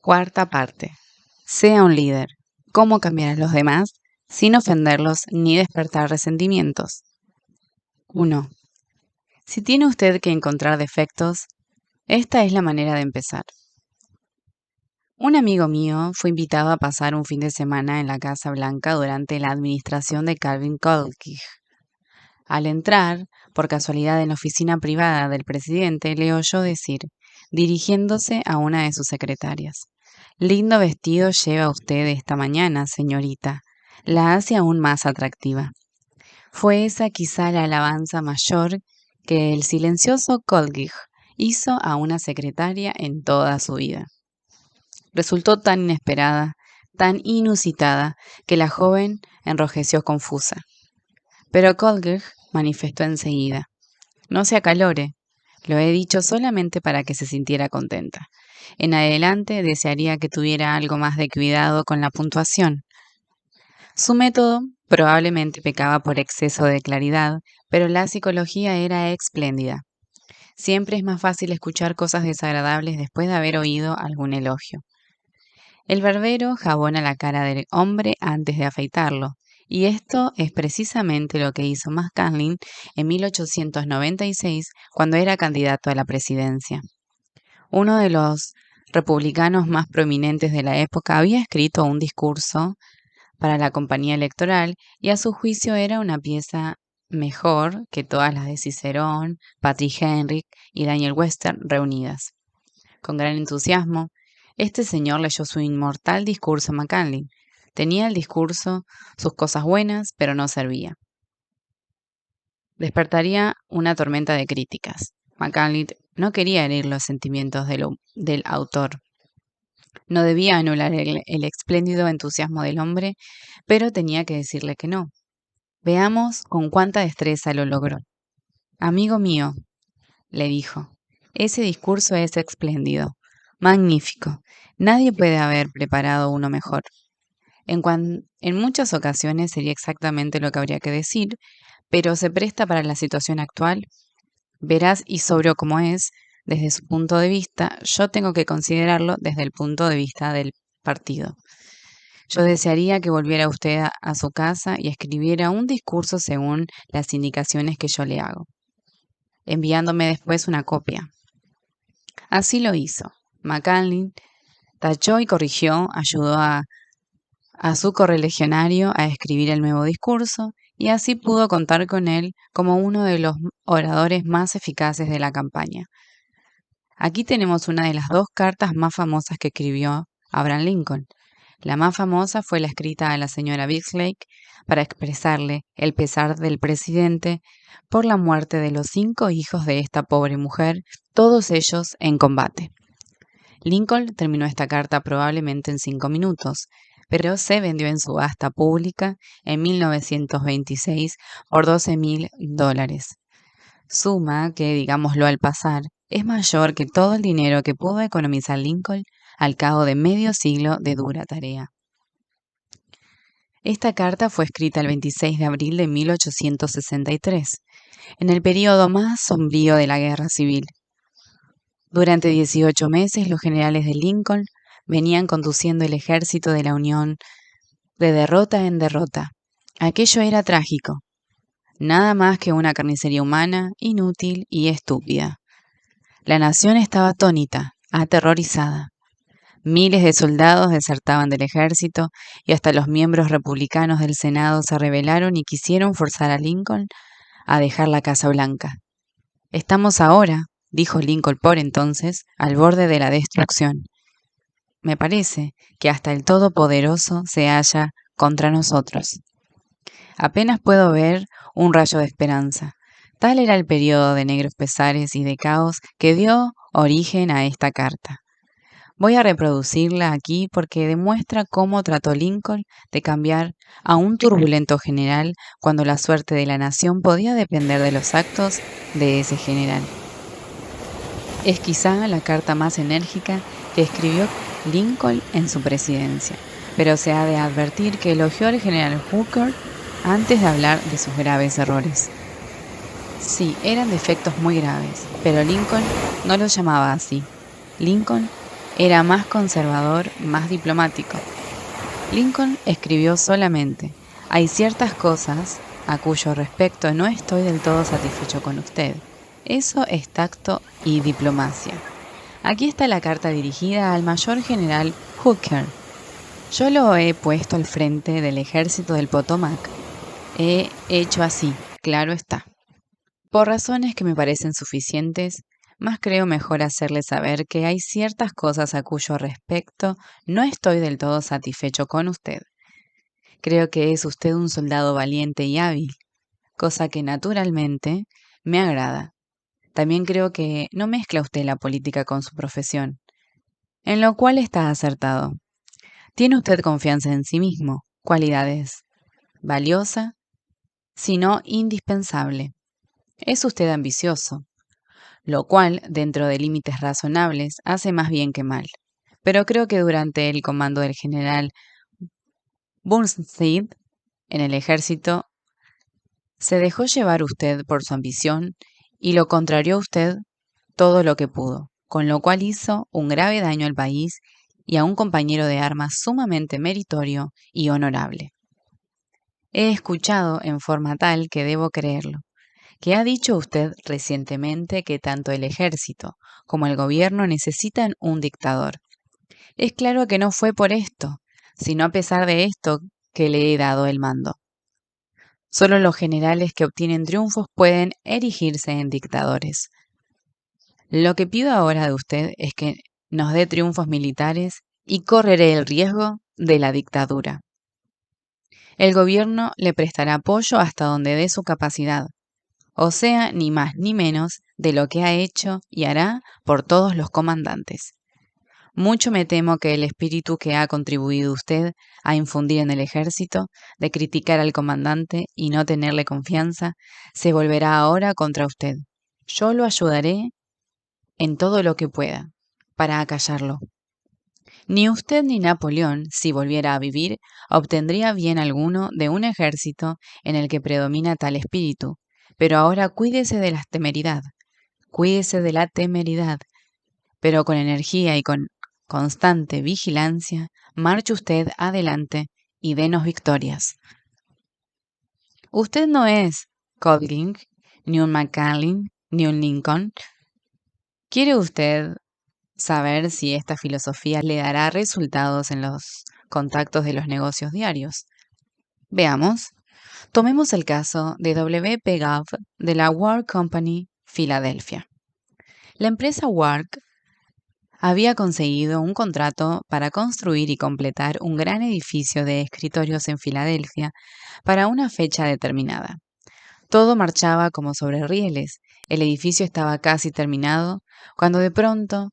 Cuarta parte. Sea un líder. ¿Cómo cambiar a los demás sin ofenderlos ni despertar resentimientos? 1. Si tiene usted que encontrar defectos, esta es la manera de empezar. Un amigo mío fue invitado a pasar un fin de semana en la Casa Blanca durante la administración de Calvin Coolidge. Al entrar, por casualidad en la oficina privada del presidente, le oyó decir, dirigiéndose a una de sus secretarias: «Lindo vestido lleva usted esta mañana, señorita. La hace aún más atractiva». Fue esa quizá la alabanza mayor que el silencioso Coolidge hizo a una secretaria en toda su vida. Resultó tan inesperada, tan inusitada, que la joven enrojeció confusa. Pero Coolidge manifestó enseguida: «No se acalore, lo he dicho solamente para que se sintiera contenta. En adelante desearía que tuviera algo más de cuidado con la puntuación». Su método probablemente pecaba por exceso de claridad, pero la psicología era espléndida. Siempre es más fácil escuchar cosas desagradables después de haber oído algún elogio. El barbero jabona la cara del hombre antes de afeitarlo, y esto es precisamente lo que hizo McCanlin en 1896 cuando era candidato a la presidencia. Uno de los republicanos más prominentes de la época había escrito un discurso para la campaña electoral y a su juicio era una pieza mejor que todas las de Cicerón, Patrick Henry y Daniel Webster reunidas. Con gran entusiasmo, este señor leyó su inmortal discurso a McCanlin. Tenía el discurso sus cosas buenas, pero no servía. Despertaría una tormenta de críticas. McCanlin no quería herir los sentimientos del autor. No debía anular el espléndido entusiasmo del hombre, pero tenía que decirle que no. Veamos con cuánta destreza lo logró. «Amigo mío», le dijo, «ese discurso es espléndido, magnífico. Nadie puede haber preparado uno mejor. En muchas ocasiones sería exactamente lo que habría que decir, pero se presta para la situación actual. Veraz y sobrio como es, desde su punto de vista, yo tengo que considerarlo desde el punto de vista del partido. Yo desearía que volviera usted a su casa y escribiera un discurso según las indicaciones que yo le hago, enviándome después una copia». Así lo hizo. McCanlin tachó y corrigió, ayudó a su correligionario a escribir el nuevo discurso, y así pudo contar con él como uno de los oradores más eficaces de la campaña. Aquí tenemos una de las dos cartas más famosas que escribió Abraham Lincoln. La más famosa fue la escrita a la señora Bixley para expresarle el pesar del presidente por la muerte de los 5 hijos de esta pobre mujer, todos ellos en combate. Lincoln terminó esta carta probablemente en 5 minutos, pero se vendió en subasta pública en 1926 por $12,000. Suma que, digámoslo al pasar, es mayor que todo el dinero que pudo economizar Lincoln al cabo de medio siglo de dura tarea. Esta carta fue escrita el 26 de abril de 1863, en el período más sombrío de la Guerra Civil. Durante 18 meses, los generales de Lincoln venían conduciendo el ejército de la Unión de derrota en derrota. Aquello era trágico. Nada más que una carnicería humana, inútil y estúpida. La nación estaba atónita, aterrorizada. Miles de soldados desertaban del ejército y hasta los miembros republicanos del Senado se rebelaron y quisieron forzar a Lincoln a dejar la Casa Blanca. «Estamos ahora», dijo Lincoln por entonces, «al borde de la destrucción. Me parece que hasta el Todopoderoso se halla contra nosotros. Apenas puedo ver un rayo de esperanza». Tal era el periodo de negros pesares y de caos que dio origen a esta carta. Voy a reproducirla aquí porque demuestra cómo trató Lincoln de cambiar a un turbulento general cuando la suerte de la nación podía depender de los actos de ese general. Es quizá la carta más enérgica que escribió Lincoln en su presidencia, pero se ha de advertir que elogió al general Hooker antes de hablar de sus graves errores. Sí, eran defectos muy graves, pero Lincoln no los llamaba así. Lincoln Era más conservador, más diplomático. Lincoln escribió solamente: hay ciertas cosas a cuyo respecto no estoy del todo satisfecho con usted. Eso es tacto y diplomacia. Aquí está la carta dirigida al mayor general Hooker. Yo lo he puesto al frente del ejército del Potomac. He hecho así, claro está. Por razones que me parecen suficientes, más creo mejor hacerle saber que hay ciertas cosas a cuyo respecto no estoy del todo satisfecho con usted. Creo que es usted un soldado valiente y hábil, cosa que naturalmente me agrada. También creo que no mezcla usted la política con su profesión, en lo cual está acertado. Tiene usted confianza en sí mismo, cualidades valiosa, sino indispensable. Es usted ambicioso, lo cual, dentro de límites razonables, hace más bien que mal. Pero creo que durante el comando del general Burnside en el ejército, se dejó llevar usted por su ambición y lo contrarió usted todo lo que pudo, con lo cual hizo un grave daño al país y a un compañero de armas sumamente meritorio y honorable. He escuchado en forma tal que debo creerlo, que ha dicho usted recientemente que tanto el ejército como el gobierno necesitan un dictador. Es claro que no fue por esto, sino a pesar de esto que le he dado el mando. Solo los generales que obtienen triunfos pueden erigirse en dictadores. Lo que pido ahora de usted es que nos dé triunfos militares y correré el riesgo de la dictadura. El gobierno le prestará apoyo hasta donde dé su capacidad, o sea, ni más ni menos de lo que ha hecho y hará por todos los comandantes. Mucho me temo que el espíritu que ha contribuido usted a infundir en el ejército, de criticar al comandante y no tenerle confianza, se volverá ahora contra usted. Yo lo ayudaré en todo lo que pueda, para acallarlo. Ni usted ni Napoleón, si volviera a vivir, obtendría bien alguno de un ejército en el que predomina tal espíritu. Pero ahora cuídese de la temeridad, cuídese de la temeridad, pero con energía y con constante vigilancia, marche usted adelante y denos victorias. Usted no es Colding, ni un McCallin, ni un Lincoln. ¿Quiere usted saber si esta filosofía le dará resultados en los contactos de los negocios diarios? Veamos. Tomemos el caso de W. P. Gove de la Ward Company, Filadelfia. La empresa Ward había conseguido un contrato para construir y completar un gran edificio de escritorios en Filadelfia para una fecha determinada. Todo marchaba como sobre rieles. El edificio estaba casi terminado, cuando de pronto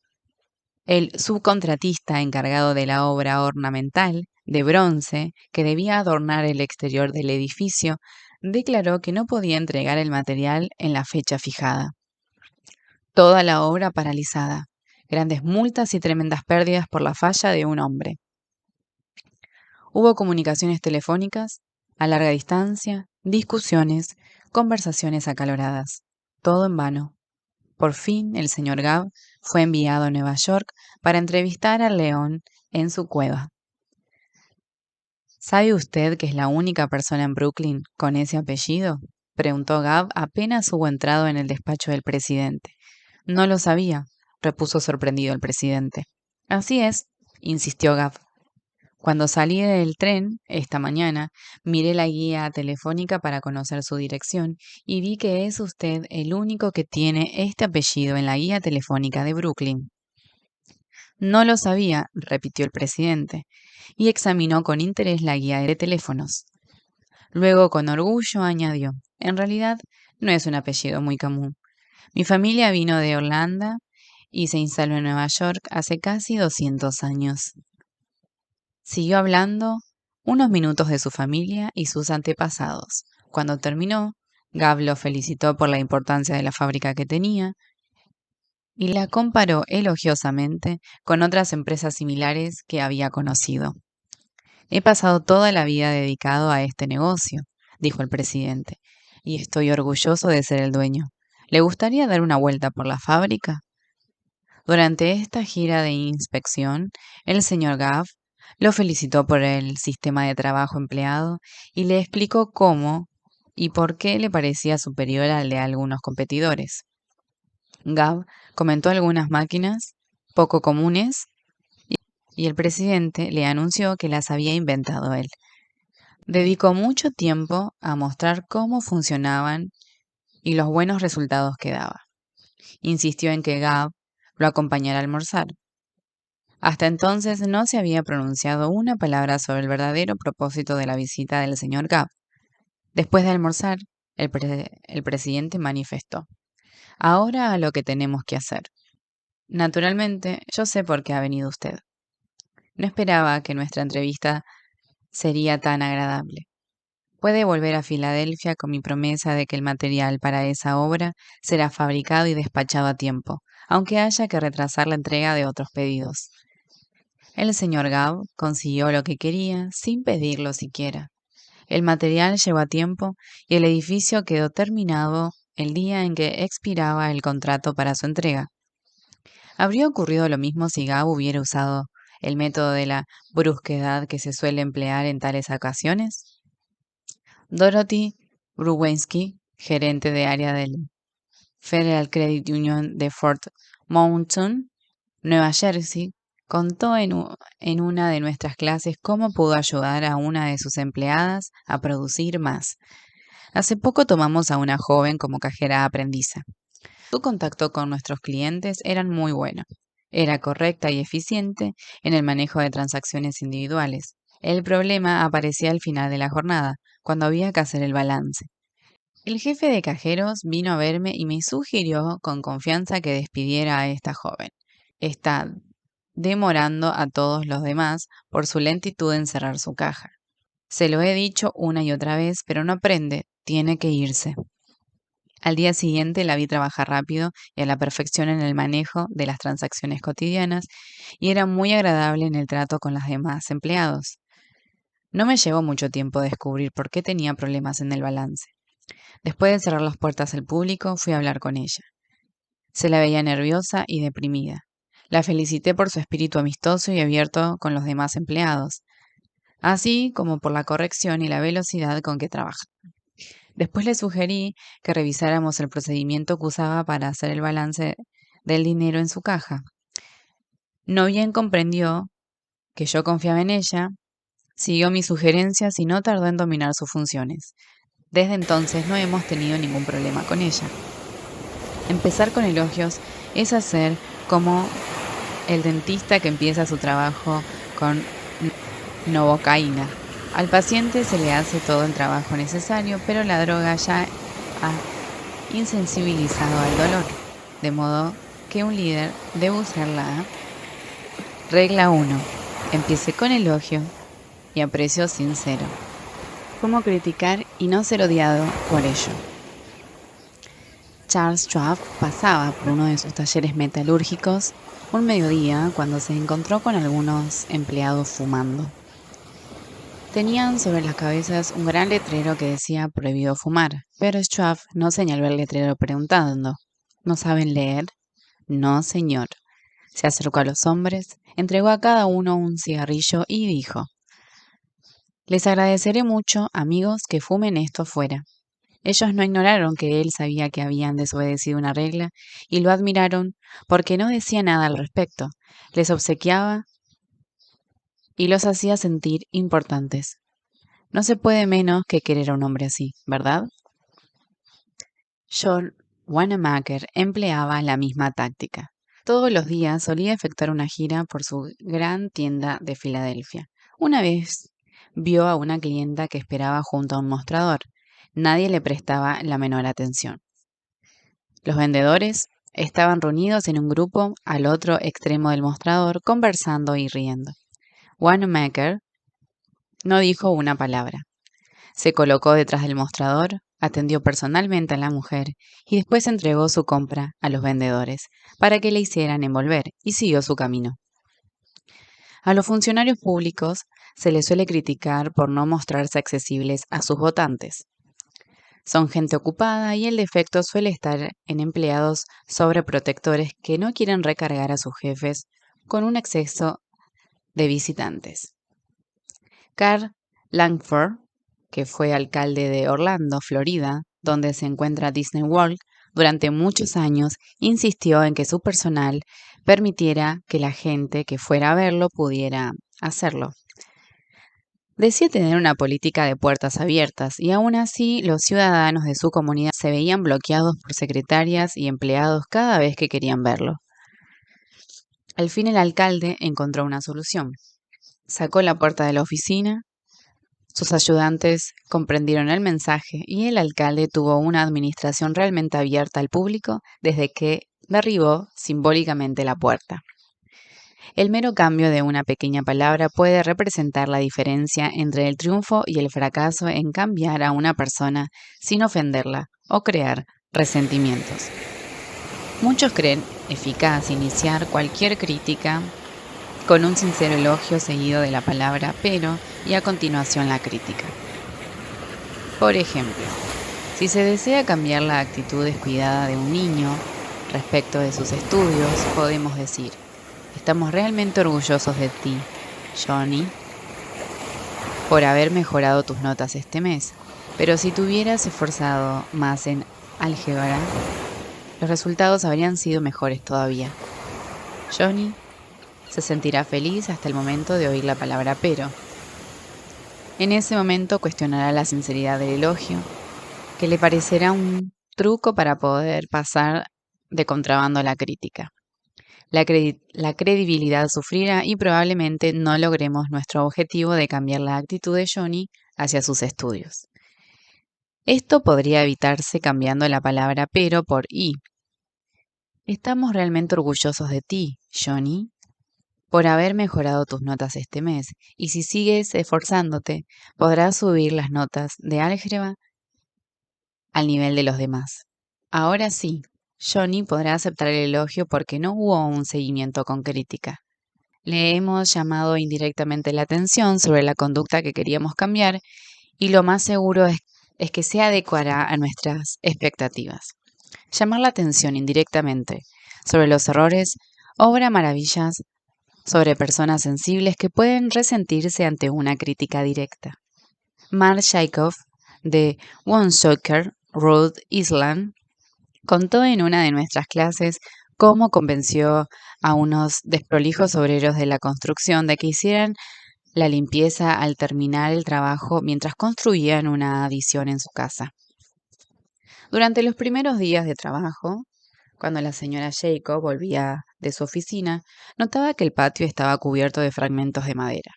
el subcontratista encargado de la obra ornamental de bronce que debía adornar el exterior del edificio declaró que no podía entregar el material en la fecha fijada. Toda la obra paralizada, grandes multas y tremendas pérdidas por la falla de un hombre. Hubo comunicaciones telefónicas a larga distancia, discusiones, conversaciones acaloradas. Todo en vano. Por fin el señor Gove fue enviado a Nueva York para entrevistar al león en su cueva. ¿Sabe usted que es la única persona en Brooklyn con ese apellido?, preguntó Gove apenas hubo entrado en el despacho del presidente. No lo sabía, repuso sorprendido el presidente. Así es, insistió Gove. Cuando salí del tren esta mañana, miré la guía telefónica para conocer su dirección y vi que es usted el único que tiene este apellido en la guía telefónica de Brooklyn. No lo sabía, repitió el presidente, y examinó con interés la guía de teléfonos. Luego, con orgullo, añadió: en realidad, no es un apellido muy común. Mi familia vino de Orlando y se instaló en Nueva York hace casi 200 años. Siguió hablando unos minutos de su familia y sus antepasados. Cuando terminó, Gove lo felicitó por la importancia de la fábrica que tenía y la comparó elogiosamente con otras empresas similares que había conocido. He pasado toda la vida dedicado a este negocio, dijo el presidente, y estoy orgulloso de ser el dueño. ¿Le gustaría dar una vuelta por la fábrica? Durante esta gira de inspección, el señor Gav lo felicitó por el sistema de trabajo empleado y le explicó cómo y por qué le parecía superior al de algunos competidores. Gav comentó algunas máquinas poco comunes y el presidente le anunció que las había inventado él. Dedicó mucho tiempo a mostrar cómo funcionaban y los buenos resultados que daba. Insistió en que Gav lo acompañara a almorzar. Hasta entonces no se había pronunciado una palabra sobre el verdadero propósito de la visita del señor Gav. Después de almorzar, el presidente manifestó: Ahora a lo que tenemos que hacer. Naturalmente, yo sé por qué ha venido usted. No esperaba que nuestra entrevista sería tan agradable. Puede volver a Filadelfia con mi promesa de que el material para esa obra será fabricado y despachado a tiempo, aunque haya que retrasar la entrega de otros pedidos. El señor Gav consiguió lo que quería sin pedirlo siquiera. El material llegó a tiempo y el edificio quedó terminado el día en que expiraba el contrato para su entrega. ¿Habría ocurrido lo mismo si Gav hubiera usado el método de la brusquedad que se suele emplear en tales ocasiones? Dorothy Bruwensky, gerente de área del Federal Credit Union de Fort Mountain, Nueva Jersey, contó en una de nuestras clases cómo pudo ayudar a una de sus empleadas a producir más. Hace poco tomamos a una joven como cajera aprendiza. Su contacto con nuestros clientes era muy bueno. Era correcta y eficiente en el manejo de transacciones individuales. El problema aparecía al final de la jornada, cuando había que hacer el balance. El jefe de cajeros vino a verme y me sugirió con confianza que despidiera a esta joven. Está demorando a todos los demás por su lentitud en cerrar su caja. Se lo he dicho una y otra vez, pero no aprende, tiene que irse. Al día siguiente la vi trabajar rápido y a la perfección en el manejo de las transacciones cotidianas y era muy agradable en el trato con los demás empleados. No me llevó mucho tiempo descubrir por qué tenía problemas en el balance. Después de cerrar las puertas al público, fui a hablar con ella. Se la veía nerviosa y deprimida. La felicité por su espíritu amistoso y abierto con los demás empleados, así como por la corrección y la velocidad con que trabaja. Después le sugerí que revisáramos el procedimiento que usaba para hacer el balance del dinero en su caja. No bien comprendió que yo confiaba en ella, siguió mis sugerencias y no tardó en dominar sus funciones. Desde entonces no hemos tenido ningún problema con ella. Empezar con elogios es hacer como el dentista que empieza su trabajo con novocaína. Al paciente se le hace todo el trabajo necesario, pero la droga ya ha insensibilizado al dolor, de modo que un líder debe usarla. Regla 1. Empiece con elogio y aprecio sincero. Cómo criticar y no ser odiado por ello. Charles Schwab pasaba por uno de sus talleres metalúrgicos un mediodía cuando se encontró con algunos empleados fumando. Tenían sobre las cabezas un gran letrero que decía prohibido fumar, pero Schwab no señaló el letrero preguntando: ¿No saben leer? No, señor. Se acercó a los hombres, entregó a cada uno un cigarrillo y dijo: Les agradeceré mucho, amigos, que fumen esto fuera. Ellos no ignoraron que él sabía que habían desobedecido una regla y lo admiraron porque no decía nada al respecto. Les obsequiaba y los hacía sentir importantes. No se puede menos que querer a un hombre así, ¿verdad? John Wanamaker empleaba la misma táctica. Todos los días solía efectuar una gira por su gran tienda de Filadelfia. Una vez vio a una clienta que esperaba junto a un mostrador. Nadie le prestaba la menor atención. Los vendedores estaban reunidos en un grupo al otro extremo del mostrador, conversando y riendo. Wanamaker no dijo una palabra. Se colocó detrás del mostrador, atendió personalmente a la mujer y después entregó su compra a los vendedores para que le hicieran envolver y siguió su camino. A los funcionarios públicos se les suele criticar por no mostrarse accesibles a sus votantes. Son gente ocupada y el defecto suele estar en empleados sobreprotectores que no quieren recargar a sus jefes con un exceso de visitantes. Carl Langford, que fue alcalde de Orlando, Florida, donde se encuentra Disney World, durante muchos años insistió en que su personal permitiera que la gente que fuera a verlo pudiera hacerlo. Decía tener una política de puertas abiertas y aún así los ciudadanos de su comunidad se veían bloqueados por secretarias y empleados cada vez que querían verlo. Al fin el alcalde encontró una solución. Sacó la puerta de la oficina, sus ayudantes comprendieron el mensaje y el alcalde tuvo una administración realmente abierta al público desde que derribó simbólicamente la puerta. El mero cambio de una pequeña palabra puede representar la diferencia entre el triunfo y el fracaso en cambiar a una persona sin ofenderla o crear resentimientos. Muchos creen eficaz iniciar cualquier crítica con un sincero elogio seguido de la palabra pero y a continuación la crítica. Por ejemplo, si se desea cambiar la actitud descuidada de un niño respecto de sus estudios, podemos decir: estamos realmente orgullosos de ti, Johnny, por haber mejorado tus notas este mes. Pero si te hubieras esforzado más en álgebra, los resultados habrían sido mejores todavía. Johnny se sentirá feliz hasta el momento de oír la palabra pero. En ese momento cuestionará la sinceridad del elogio, que le parecerá un truco para poder pasar de contrabando a la crítica. La credibilidad sufrirá y probablemente no logremos nuestro objetivo de cambiar la actitud de Johnny hacia sus estudios. Esto podría evitarse cambiando la palabra pero por y. Estamos realmente orgullosos de ti, Johnny, por haber mejorado tus notas este mes, y si sigues esforzándote, podrás subir las notas de álgebra al nivel de los demás. Ahora sí, Johnny podrá aceptar el elogio porque no hubo un seguimiento con crítica. Le hemos llamado indirectamente la atención sobre la conducta que queríamos cambiar y lo más seguro es que se adecuará a nuestras expectativas. Llamar la atención indirectamente sobre los errores obra maravillas sobre personas sensibles que pueden resentirse ante una crítica directa. Mark Jacob, de Woonsocket, Rhode Island, contó en una de nuestras clases cómo convenció a unos desprolijos obreros de la construcción de que hicieran la limpieza al terminar el trabajo mientras construían una adición en su casa. Durante los primeros días de trabajo, cuando la señora Jacob volvía de su oficina, notaba que el patio estaba cubierto de fragmentos de madera.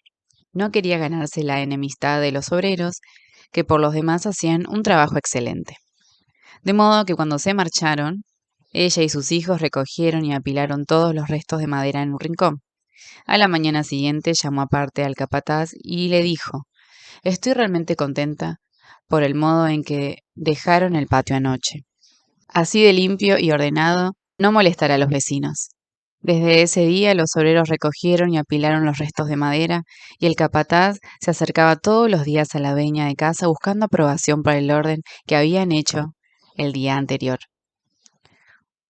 No quería ganarse la enemistad de los obreros, que por los demás hacían un trabajo excelente. De modo que cuando se marcharon, ella y sus hijos recogieron y apilaron todos los restos de madera en un rincón. A la mañana siguiente llamó aparte al capataz y le dijo: «Estoy realmente contenta por el modo en que dejaron el patio anoche. Así de limpio y ordenado, no molestará a los vecinos». Desde ese día los obreros recogieron y apilaron los restos de madera y el capataz se acercaba todos los días a la dueña de casa buscando aprobación por el orden que habían hecho el día anterior.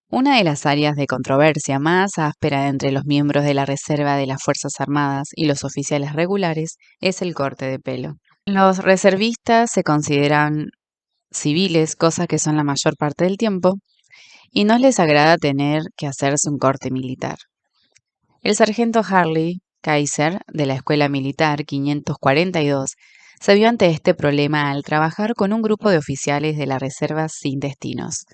Una de las áreas de controversia más áspera entre los miembros de la Reserva de las Fuerzas Armadas y los oficiales regulares es el corte de pelo. Los reservistas se consideran civiles, cosa que son la mayor parte del tiempo, y no les agrada tener que hacerse un corte militar. El sargento Harley Kaiser, de la Escuela Militar 542, se vio ante este problema al trabajar con un grupo de oficiales de la reserva sin destinos.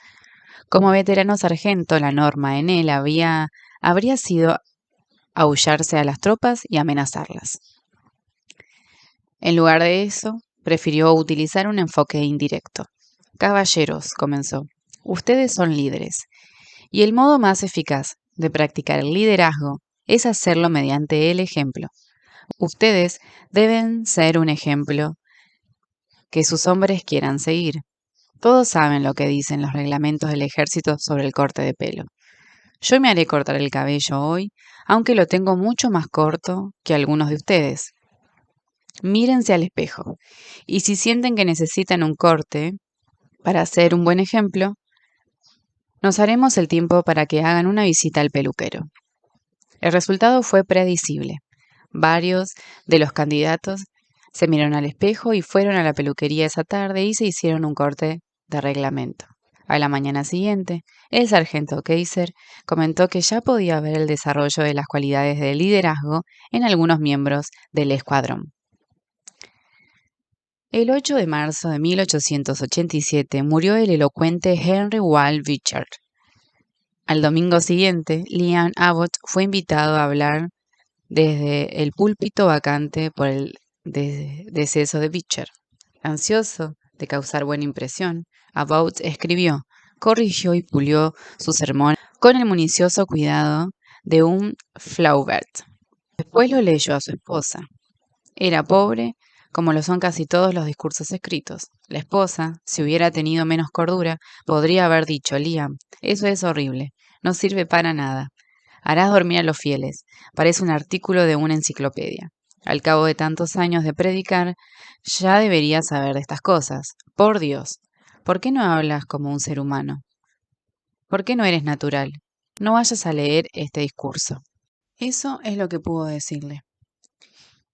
Como veterano sargento, la norma en él habría sido ahullarse a las tropas y amenazarlas. En lugar de eso, prefirió utilizar un enfoque indirecto. «Caballeros», comenzó, «ustedes son líderes, y el modo más eficaz de practicar el liderazgo es hacerlo mediante el ejemplo. Ustedes deben ser un ejemplo que sus hombres quieran seguir. Todos saben lo que dicen los reglamentos del ejército sobre el corte de pelo. Yo me haré cortar el cabello hoy, aunque lo tengo mucho más corto que algunos de ustedes. Mírense al espejo, y si sienten que necesitan un corte, Para hacer un buen ejemplo, nos haremos el tiempo para que hagan una visita al peluquero. El resultado fue predecible. Varios de los candidatos se miraron al espejo y fueron a la peluquería esa tarde y se hicieron un corte de reglamento. A la mañana siguiente, el sargento Kaiser comentó que ya podía ver el desarrollo de las cualidades de liderazgo en algunos miembros del escuadrón. El 8 de marzo de 1887 murió el elocuente Henry Wall Beecher. Al domingo siguiente, Liam Abbott fue invitado a hablar desde el púlpito vacante por el deceso de Beecher. Ansioso de causar buena impresión, Abbott escribió, corrigió y pulió su sermón con el minucioso cuidado de un Flaubert. Después lo leyó a su esposa. Era pobre, como lo son casi todos los discursos escritos. La esposa, si hubiera tenido menos cordura, podría haber dicho, Liam, eso es horrible, no sirve para nada. Harás dormir a los fieles. Parece un artículo de una enciclopedia. Al cabo de tantos años de predicar, ya deberías saber de estas cosas. Por Dios, ¿por qué no hablas como un ser humano? ¿Por qué no eres natural? No vayas a leer este discurso. Eso es lo que pudo decirle.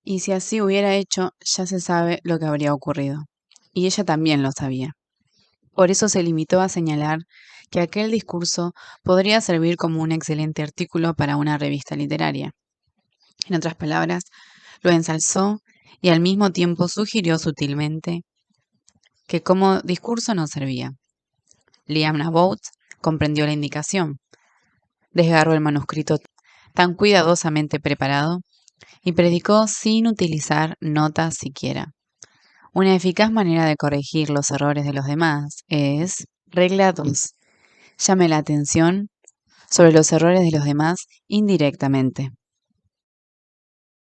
Y si así hubiera hecho, ya se sabe lo que habría ocurrido. Y ella también lo sabía. Por eso se limitó a señalar que aquel discurso podría servir como un excelente artículo para una revista literaria. En otras palabras, lo ensalzó y al mismo tiempo sugirió sutilmente que como discurso no servía. Liam Abbott comprendió la indicación, desgarró el manuscrito tan cuidadosamente preparado y predicó sin utilizar notas siquiera. Una eficaz manera de corregir los errores de los demás es, regla 2, llame la atención sobre los errores de los demás indirectamente.